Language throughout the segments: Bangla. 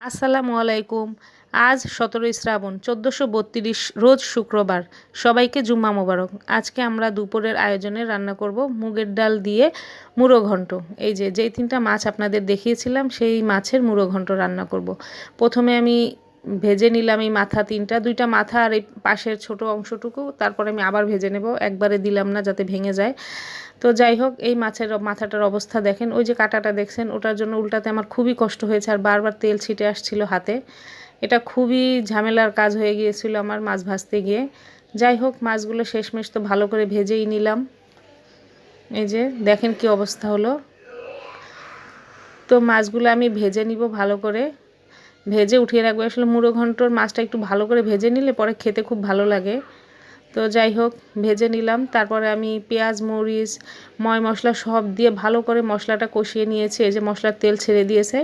আসসালামু আলাইকুম। আজ ১৭ই শ্রাবণ ১৪৩২ রোজ শুক্রবার। সবাইকে জুম্মা মোবারক। আজকে আমরা দুপুরের আয়োজনে রান্না করব মুগের ডাল দিয়ে মুড়ো ঘন্ট। এই যেই ৩টা মাছ আপনাদের দেখিয়েছিলাম সেই মাছের মুড়ো ঘন্ট রান্না করব। প্রথমে আমি ভেজে নিলাম এই মাথা ৩টা, ২টা মাথা আর এই পাশের ছোট অংশটুকু, তারপরে আমি আবার ভেজে নেব, একবারে দিলাম না যাতে ভেঙে যায়। তো যাই হোক, এই মাছের মাথাটার অবস্থা দেখেন, ওই যে কাঁটাটা দেখছেন ওটার জন্য উল্টাতে আমার খুবই কষ্ট হয়েছে আর বারবার তেল ছিটে আসছিল হাতে। এটা খুবই ঝামেলার কাজ হয়ে গিয়েছিল আমার মাছ ভাজতে গিয়ে। যাই হোক, মাছগুলো শেষমেশ তো ভালো করে ভেজেই নিলাম। এই যে দেখেন কি অবস্থা হলো। তো মাছগুলো আমি ভেজে নিব ভালো করে, ভেজে উঠিয়ে রাখবো। আসলে মুড়ো ঘন্টর মাছটা একটু ভালো করে ভেজে নিলে পরে খেতে খুব ভালো লাগে। তো যাই হোক, ভেজে নিলাম। তারপরে আমি পেঁয়াজ, মরিচ, ময় মশলা সব দিয়ে ভালো করে মশলাটা কষিয়ে নিয়েছি। এই যে মশলার তেল ছেড়ে দিয়েছে।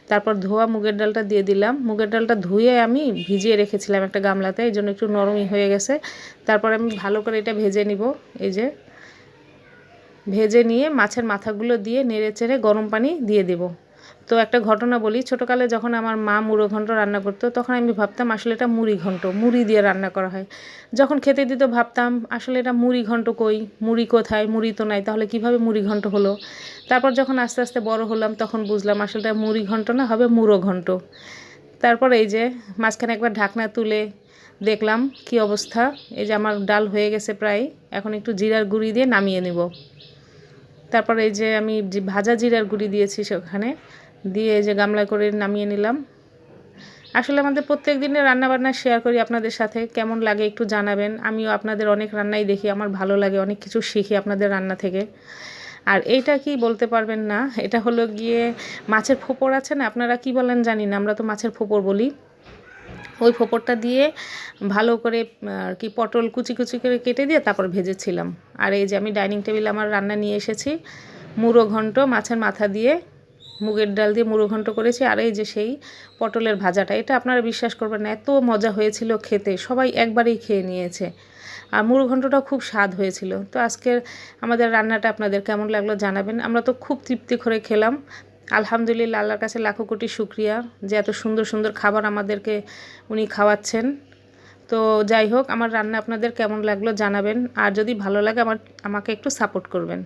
তারপর ধোয়া মুগের ডালটা দিয়ে দিলাম। মুগের ডালটা ধুয়ে আমি ভিজিয়ে রেখেছিলাম একটা গামলাতে, এই জন্য একটু নরমই হয়ে গেছে। তারপর আমি ভালো করে এটা ভেজে নিব। এই যে ভেজে নিয়ে মাছের মাথাগুলো দিয়ে নেড়ে চেড়ে গরম পানি দিয়ে দেব। তো একটা ঘটনা বলি, ছোটোকালে যখন আমার মা মুড়ো ঘন্ট রান্না করতো তখন আমি ভাবতাম আসলে এটা মুড়ি ঘন্ট, মুড়ি দিয়ে রান্না করা হয়। যখন খেতে দিত ভাবতাম আসলে এটা মুড়ি ঘন্ট কই, মুড়ি কোথায়, মুড়ি তো নাই, তাহলে কিভাবে মুড়ি ঘন্ট হলো। তারপর যখন আস্তে আস্তে বড় হলাম তখন বুঝলাম আসলে এটা মুড়ি ঘন্ট না, হবে মুড়ো ঘন্ট। তারপর এই যে মাঝখানে একবার ঢাকনা তুলে দেখলাম কি অবস্থা। এই যে আমার ডাল হয়ে গেছে প্রায়, এখন একটু জিরার গুঁড়ি দিয়ে নামিয়ে নেব। তারপর এই যে আমি ভাজা জিরার গুঁড়ি দিয়েছি সেখানে দিয়ে এই যে গামলায় করে নামিয়ে নিলাম। আসলে আমাদের প্রত্যেক দিনের রান্নাবান্না শেয়ার করি আপনাদের সাথে, কেমন লাগে একটু জানাবেন। আমিও আপনাদের অনেক রান্নাই দেখি, আমার ভালো লাগে, অনেক কিছু শিখি আপনাদের রান্না থেকে। আর এইটা কি বলতে পারবেন না, এটা হলো গিয়ে মাছের ফোপর আছে না, আপনারা কি বলেন জানি না, আমরা তো মাছের ফোপর বলি। ওই ফোপরটা দিয়ে ভালো করে আর কি পটল কুচি কুচি করে কেটে দিয়ে তারপর ভেজেছিলাম। আর এই যে আমি ডাইনিং টেবিলে আমার রান্না নিয়ে এসেছি, মুড়ো ঘন্ট মাছের মাথা দিয়ে মুগের ডাল দিয়ে মুড়ো ঘন্ট করেছি। আর এই যে সেই পটলের ভাজাটা, এটা আপনারা বিশ্বাস করবেন না, এত মজা হয়েছিল খেতে, সবাই একবারেই খেয়ে নিয়েছে। আর মুড়ো ঘন্টটাও খুব স্বাদ হয়েছিল। তো আজকের আমাদের রান্নাটা আপনাদের কেমন লাগলো জানাবেন। আমরা তো খুব তৃপ্তি করে খেলাম। আলহামদুলিল্লাহ, আল্লাহর কাছে লাখো কোটি শুকরিয়া যে এত সুন্দর সুন্দর খাবার আমাদেরকে উনি খাওয়াচ্ছেন। তো যাই হোক, আমার রান্না আপনাদের কেমন লাগলো জানাবেন। আর যদি ভালো লাগে আমাকে একটু সাপোর্ট করবেন।